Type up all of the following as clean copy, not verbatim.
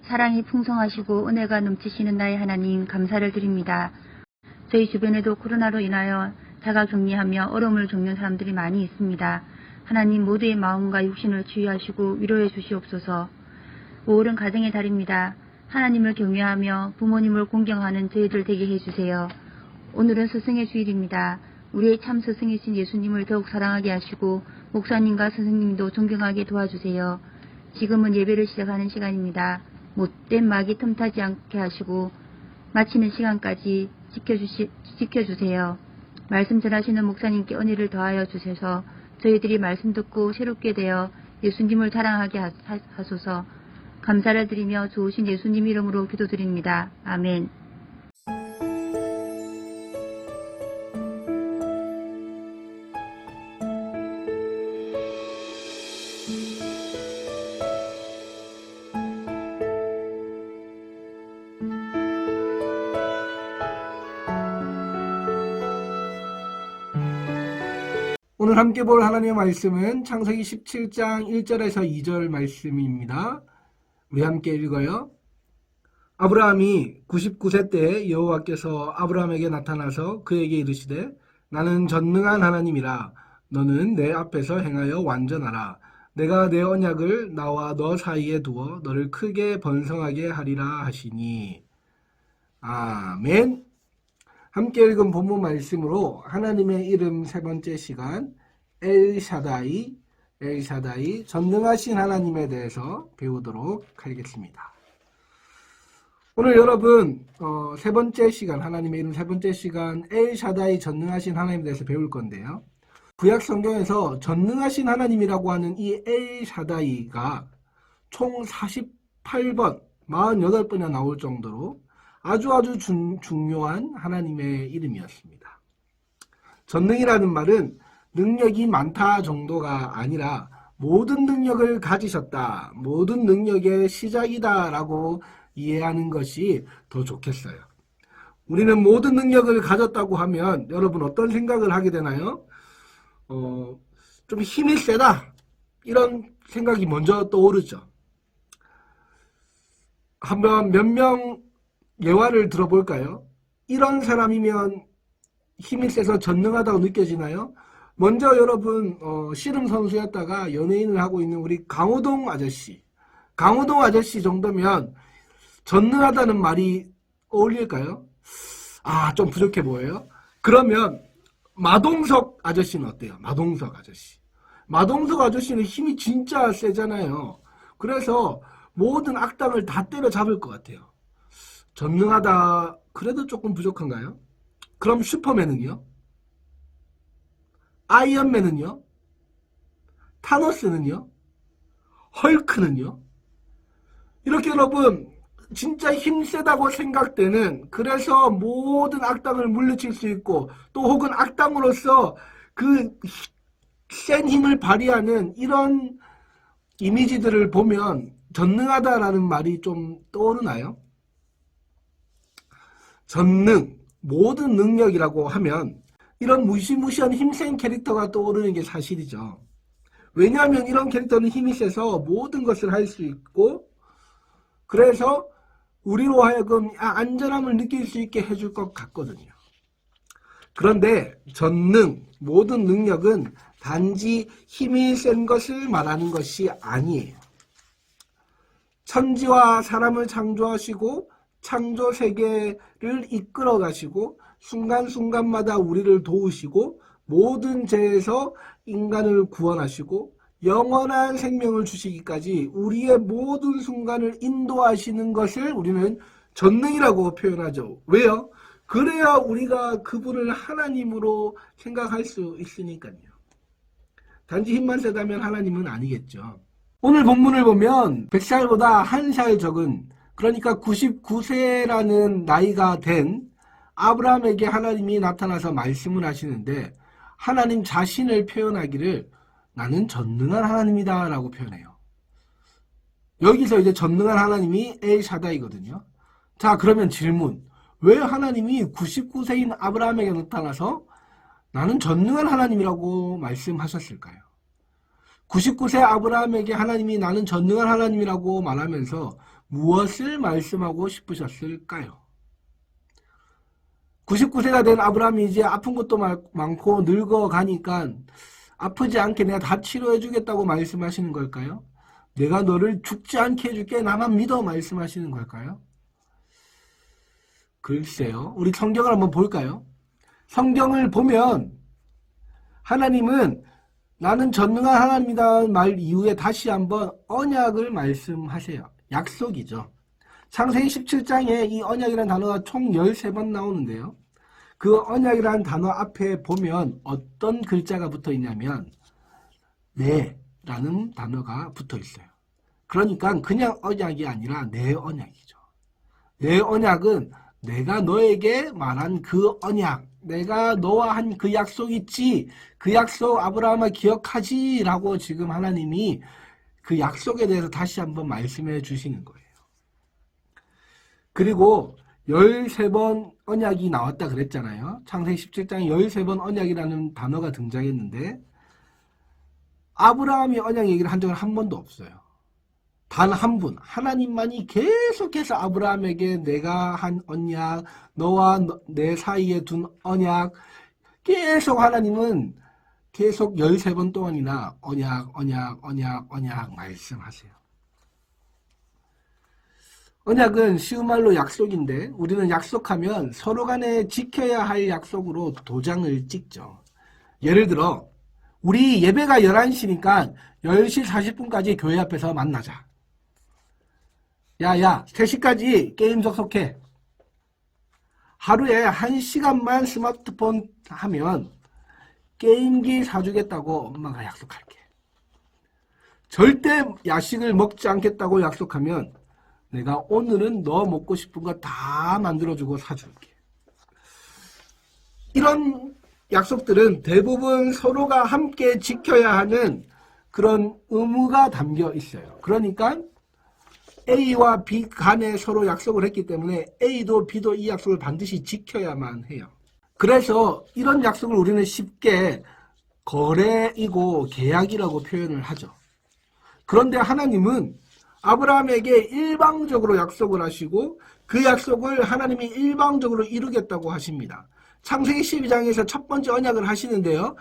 사랑이 풍성하시고 은혜가 넘치시는 나의 하나님 감사를 드립니다. 저희 주변에도 코로나로 인하여 자가격리하며 어려움을 겪는 사람들이 많이 있습니다. 하나님 모두의 마음과 육신을 치유하시고 위로해 주시옵소서. 5월은 가정의 달입니다. 하나님을 경외하며 부모님을 공경하는 저희들 되게 해주세요. 오늘은 스승의 주일입니다. 우리의 참 스승이신 예수님을 더욱 사랑하게 하시고 목사님과 선생님도 존경하게 도와주세요. 지금은 예배를 시작하는 시간입니다. 못된 마귀 틈타지 않게 하시고 마치는 시간까지 지켜주세요. 말씀 전하시는 목사님께 은혜를 더하여 주셔서 저희들이 말씀 듣고 새롭게 되어 예수님을 자랑하게 하소서. 감사를 드리며 좋으신 예수님 이름으로 기도드립니다. 아멘. 오늘 함께 볼 하나님의 말씀은 창세기 17장 1절에서 2절 말씀입니다. 우리 함께 읽어요. 아브라함이 99세 때 여호와께서 아브라함에게 나타나서 그에게 이르시되 나는 전능한 하나님이라 너는 내 앞에서 행하여 완전하라. 내가 내 언약을 나와 너 사이에 두어 너를 크게 번성하게 하리라 하시니. 아멘. 함께 읽은 본문 말씀으로 하나님의 이름 세 번째 시간 엘샤다이 전능하신 하나님에 대해서 배우도록 하겠습니다. 오늘 여러분 세 번째 시간 하나님의 이름 세 번째 시간 엘샤다이 전능하신 하나님에 대해서 배울 건데요. 구약 성경에서 전능하신 하나님이라고 하는 이 엘샤다이가 총 48번 48번이나 나올 정도로 아주 중요한 하나님의 이름이었습니다. 전능이라는 말은 능력이 많다 정도가 아니라 모든 능력을 가지셨다, 모든 능력의 시작이다 라고 이해하는 것이 더 좋겠어요. 우리는 모든 능력을 가졌다고 하면 여러분 어떤 생각을 하게 되나요? 좀 힘이 세다 이런 생각이 먼저 떠오르죠. 한번 몇 명 예화를 들어볼까요? 이런 사람이면 힘이 세서 전능하다고 느껴지나요? 먼저 여러분 씨름 선수였다가 연예인을 하고 있는 우리 강호동 아저씨 정도면 전능하다는 말이 어울릴까요? 좀 부족해 보여요. 그러면 마동석 아저씨는 어때요? 마동석 아저씨는 힘이 진짜 세잖아요. 그래서 모든 악당을 다 때려잡을 것 같아요. 전능하다 그래도 조금 부족한가요? 그럼 슈퍼맨은요? 아이언맨은요? 타노스는요? 헐크는요? 이렇게 여러분 진짜 힘세다고 생각되는, 그래서 모든 악당을 물리칠 수 있고 또 혹은 악당으로서 그 센 힘을 발휘하는 이런 이미지들을 보면 전능하다라는 말이 좀 떠오르나요? 전능, 모든 능력이라고 하면 이런 무시무시한 힘센 캐릭터가 떠오르는 게 사실이죠. 왜냐하면 이런 캐릭터는 힘이 세서 모든 것을 할 수 있고 그래서 우리로 하여금 안전함을 느낄 수 있게 해줄 것 같거든요. 그런데 전능, 모든 능력은 단지 힘이 센 것을 말하는 것이 아니에요. 천지와 사람을 창조하시고 창조 세계를 이끌어 가시고 순간순간마다 우리를 도우시고 모든 죄에서 인간을 구원하시고 영원한 생명을 주시기까지 우리의 모든 순간을 인도하시는 것을 우리는 전능이라고 표현하죠. 왜요? 그래야 우리가 그분을 하나님으로 생각할 수 있으니까요. 단지 힘만 세다면 하나님은 아니겠죠. 오늘 본문을 보면 100살보다 1살 적은, 그러니까 99세라는 나이가 된 아브라함에게 하나님이 나타나서 말씀을 하시는데 하나님 자신을 표현하기를 나는 전능한 하나님이다 라고 표현해요. 여기서 이제 전능한 하나님이 엘샤다이거든요. 자, 그러면 질문, 왜 하나님이 99세인 아브라함에게 나타나서 나는 전능한 하나님이라고 말씀하셨을까요? 99세 아브라함에게 하나님이 나는 전능한 하나님이라고 말하면서 무엇을 말씀하고 싶으셨을까요? 99세가 된 아브라함이 이제 아픈 것도 많고 늙어가니까 아프지 않게 내가 다 치료해 주겠다고 말씀하시는 걸까요? 내가 너를 죽지 않게 해줄게, 나만 믿어 말씀하시는 걸까요? 글쎄요. 우리 성경을 한번 볼까요? 성경을 보면 하나님은 나는 전능한 하나님이다 말 이후에 다시 한번 언약을 말씀하세요. 약속이죠. 창세기 17장에 이 언약이라는 단어가 총 13번 나오는데요. 그 언약이라는 단어 앞에 보면 어떤 글자가 붙어 있냐면 네 라는 단어가 붙어 있어요. 그러니까 그냥 언약이 아니라 내 언약이죠. 내 언약은 내가 너에게 말한 그 언약, 내가 너와 한 그 약속 있지, 그 약속 아브라함아 기억하지 라고 지금 하나님이 그 약속에 대해서 다시 한번 말씀해 주시는 거예요. 그리고 13번 언약이 나왔다 그랬잖아요. 창세기 17장에 13번 언약이라는 단어가 등장했는데 아브라함이 언약 얘기를 한 적은 한 번도 없어요. 단 한 분, 하나님만이 계속해서 아브라함에게 내가 한 언약, 너와 내 사이에 둔 언약, 계속 하나님은 계속 13번 동안이나 언약 말씀하세요. 언약은 쉬운 말로 약속인데 우리는 약속하면 서로 간에 지켜야 할 약속으로 도장을 찍죠. 예를 들어 우리 예배가 11시니까 10시 40분까지 교회 앞에서 만나자. 야야 3시까지 게임 접속해. 하루에 1시간만 스마트폰 하면 게임기 사주겠다고 엄마가 약속할게. 절대 야식을 먹지 않겠다고 약속하면 내가 오늘은 너 먹고 싶은 거 다 만들어주고 사줄게. 이런 약속들은 대부분 서로가 함께 지켜야 하는 그런 의무가 담겨 있어요. 그러니까 A와 B 간에 서로 약속을 했기 때문에 A도 B도 이 약속을 반드시 지켜야만 해요. 그래서 이런 약속을 우리는 쉽게 거래이고 계약이라고 표현을 하죠. 그런데 하나님은 아브라함에게 일방적으로 약속을 하시고 그 약속을 하나님이 일방적으로 이루겠다고 하십니다. 창세기 12장에서 첫 번째 언약을 하시는데요.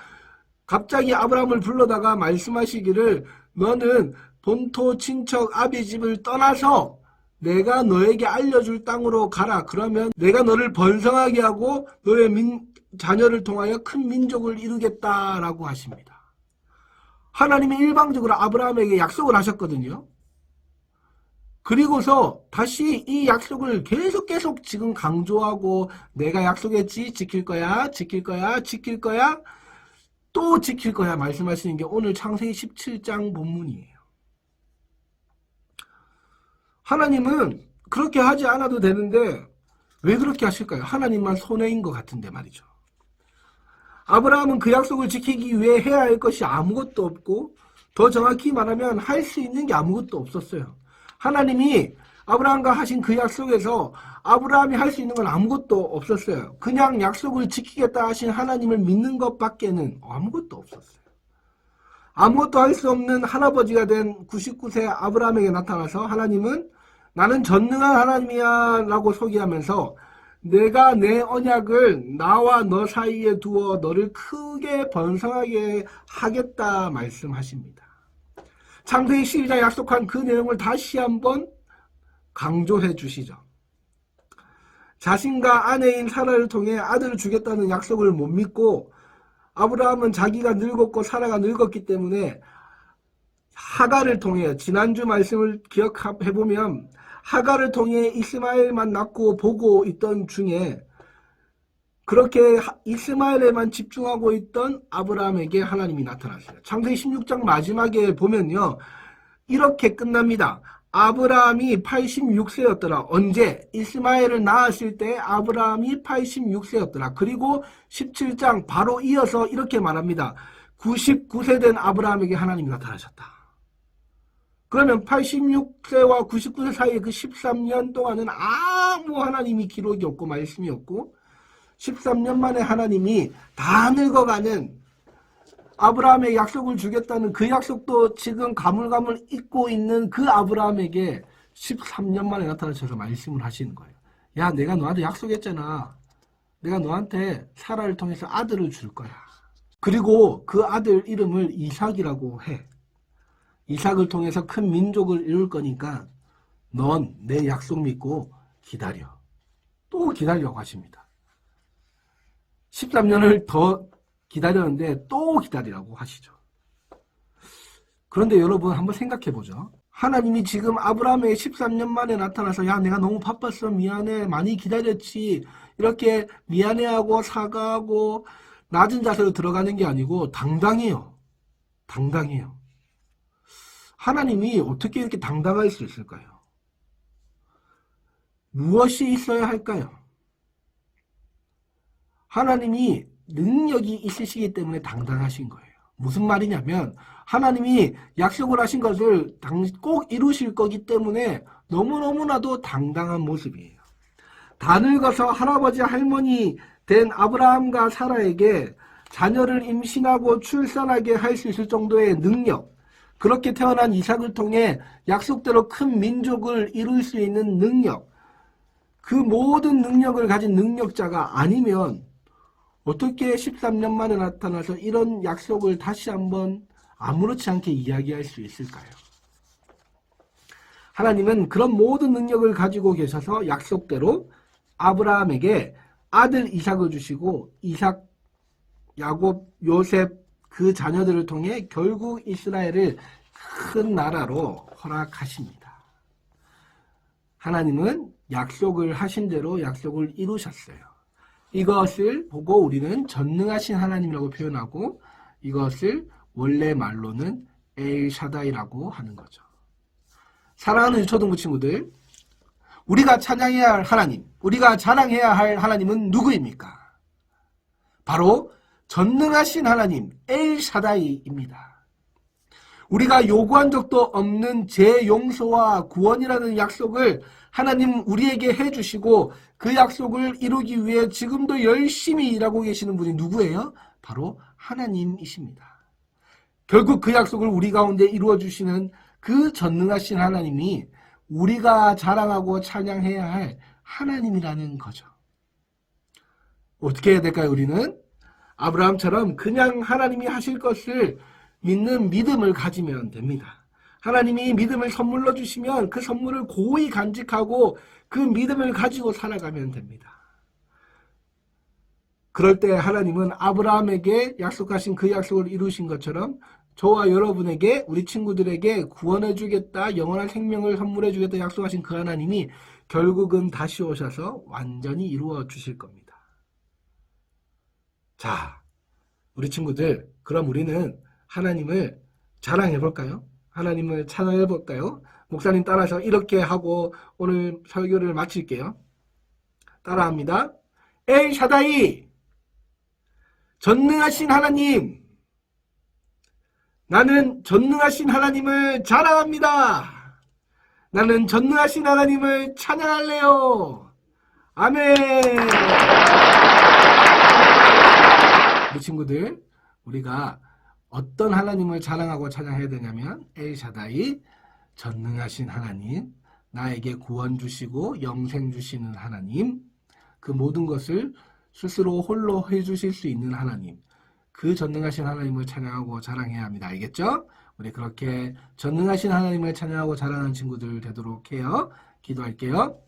갑자기 아브라함을 불러다가 말씀하시기를 너는 본토 친척 아비 집을 떠나서 내가 너에게 알려줄 땅으로 가라. 그러면 내가 너를 번성하게 하고 너의 자녀를 통하여 큰 민족을 이루겠다라고 하십니다. 하나님이 일방적으로 아브라함에게 약속을 하셨거든요. 그리고서 다시 이 약속을 계속 지금 강조하고 내가 약속했지 지킬 거야 또 지킬 거야 말씀하시는 게 오늘 창세기 17장 본문이에요. 하나님은 그렇게 하지 않아도 되는데 왜 그렇게 하실까요? 하나님만 손해인 것 같은데 말이죠. 아브라함은 그 약속을 지키기 위해 해야 할 것이 아무것도 없고 더 정확히 말하면 할 수 있는 게 아무것도 없었어요. 하나님이 아브라함과 하신 그 약속에서 아브라함이 할 수 있는 건 아무것도 없었어요. 그냥 약속을 지키겠다 하신 하나님을 믿는 것밖에는 아무것도 없었어요. 아무것도 할 수 없는 할아버지가 된 99세 아브라함에게 나타나서 하나님은 나는 전능한 하나님이야 라고 소개하면서 내가 내 언약을 나와 너 사이에 두어 너를 크게 번성하게 하겠다 말씀하십니다. 창세기 12장 약속한 그 내용을 다시 한번 강조해 주시죠. 자신과 아내인 사라를 통해 아들을 주겠다는 약속을 못 믿고 아브라함은 자기가 늙었고 사라가 늙었기 때문에 하갈을 통해 지난주 말씀을 기억해보면 하갈을 통해 이스마엘만 낳고 보고 있던 중에 그렇게 이스마엘에만 집중하고 있던 아브라함에게 하나님이 나타났어요. 창세기 16장 마지막에 보면요. 이렇게 끝납니다. 아브라함이 86세였더라. 언제? 이스마엘을 낳았을 때 아브라함이 86세였더라. 그리고 17장 바로 이어서 이렇게 말합니다. 99세 된 아브라함에게 하나님이 나타나셨다. 그러면 86세와 99세 사이에 그 13년 동안은 아무 하나님이 기록이 없고 말씀이 없고 13년 만에 하나님이 다 늙어가는 아브라함의 약속을 주겠다는 그 약속도 지금 가물가물 잊고 있는 그 아브라함에게 13년 만에 나타나셔서 말씀을 하시는 거예요. 야, 내가 너한테 약속했잖아. 내가 너한테 사라를 통해서 아들을 줄 거야. 그리고 그 아들 이름을 이삭이라고 해. 이삭을 통해서 큰 민족을 이룰 거니까 넌 내 약속 믿고 기다려. 또 기다리라고 하십니다. 13년을 더 기다렸는데 또 기다리라고 하시죠. 그런데 여러분 한번 생각해 보죠. 하나님이 지금 아브라함의 13년 만에 나타나서 야, 내가 너무 바빴어. 미안해. 많이 기다렸지. 이렇게 미안해하고 사과하고 낮은 자세로 들어가는 게 아니고 당당해요. 당당해요. 하나님이 어떻게 이렇게 당당할 수 있을까요? 무엇이 있어야 할까요? 하나님이 능력이 있으시기 때문에 당당하신 거예요. 무슨 말이냐면 하나님이 약속을 하신 것을 꼭 이루실 거기 때문에 너무너무나도 당당한 모습이에요. 다 늙어서 할아버지 할머니 된 아브라함과 사라에게 자녀를 임신하고 출산하게 할 수 있을 정도의 능력, 그렇게 태어난 이삭을 통해 약속대로 큰 민족을 이룰 수 있는 능력, 그 모든 능력을 가진 능력자가 아니면 어떻게 13년 만에 나타나서 이런 약속을 다시 한번 아무렇지 않게 이야기할 수 있을까요? 하나님은 그런 모든 능력을 가지고 계셔서 약속대로 아브라함에게 아들 이삭을 주시고 이삭, 야곱, 요셉 그 자녀들을 통해 결국 이스라엘을 큰 나라로 허락하십니다. 하나님은 약속을 하신 대로 약속을 이루셨어요. 이것을 보고 우리는 전능하신 하나님이라고 표현하고 이것을 원래 말로는 엘샤다이라고 하는 거죠. 사랑하는 유초등부 친구들, 우리가 찬양해야 할 하나님, 우리가 자랑해야 할 하나님은 누구입니까? 바로 전능하신 하나님 엘샤다이입니다. 우리가 요구한 적도 없는 재용서와 구원이라는 약속을 하나님 우리에게 해주시고 그 약속을 이루기 위해 지금도 열심히 일하고 계시는 분이 누구예요? 바로 하나님이십니다. 결국 그 약속을 우리 가운데 이루어주시는 그 전능하신 하나님이 우리가 자랑하고 찬양해야 할 하나님이라는 거죠. 어떻게 해야 될까요? 우리는 아브라함처럼 그냥 하나님이 하실 것을 믿는 믿음을 가지면 됩니다. 하나님이 믿음을 선물로 주시면 그 선물을 고이 간직하고 그 믿음을 가지고 살아가면 됩니다. 그럴 때 하나님은 아브라함에게 약속하신 그 약속을 이루신 것처럼 저와 여러분에게, 우리 친구들에게 구원해 주겠다, 영원한 생명을 선물해 주겠다 약속하신 그 하나님이 결국은 다시 오셔서 완전히 이루어 주실 겁니다. 자, 우리 친구들, 그럼 우리는 하나님을 자랑해 볼까요? 하나님을 찬양해 볼까요? 목사님 따라서 이렇게 하고 오늘 설교를 마칠게요. 따라합니다. 엘샤다이, 전능하신 하나님, 나는 전능하신 하나님을 자랑합니다. 나는 전능하신 하나님을 찬양할래요. 아멘. 우리 친구들, 우리가 어떤 하나님을 자랑하고 찬양해야 되냐면 엘샤다이, 전능하신 하나님, 나에게 구원 주시고 영생 주시는 하나님, 그 모든 것을 스스로 홀로 해주실 수 있는 하나님, 그 전능하신 하나님을 찬양하고 자랑해야 합니다. 알겠죠? 우리 그렇게 전능하신 하나님을 찬양하고 자랑하는 친구들 되도록 해요. 기도할게요.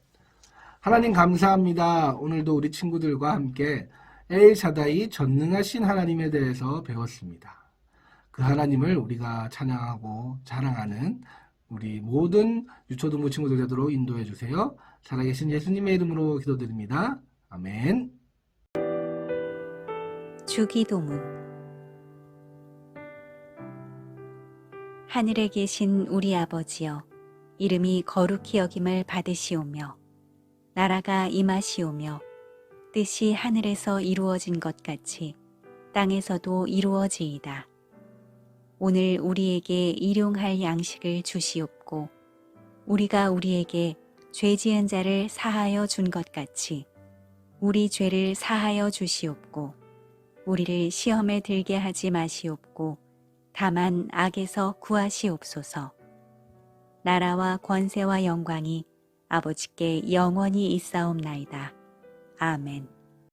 하나님 감사합니다. 오늘도 우리 친구들과 함께 엘샤다이 전능하신 하나님에 대해서 배웠습니다. 그 하나님을 우리가 찬양하고 자랑하는 우리 모든 유초등부 친구들 되도록 인도해 주세요. 살아계신 예수님의 이름으로 기도드립니다. 아멘. 주기도문. 하늘에 계신 우리 아버지여, 이름이 거룩히 여김을 받으시오며 나라가 임하시오며 뜻이 하늘에서 이루어진 것 같이 땅에서도 이루어지이다. 오늘 우리에게 일용할 양식을 주시옵고 우리가 우리에게 죄 지은 자를 사하여 준 것 같이 우리 죄를 사하여 주시옵고 우리를 시험에 들게 하지 마시옵고 다만 악에서 구하시옵소서. 나라와 권세와 영광이 아버지께 영원히 있사옵나이다. 아멘.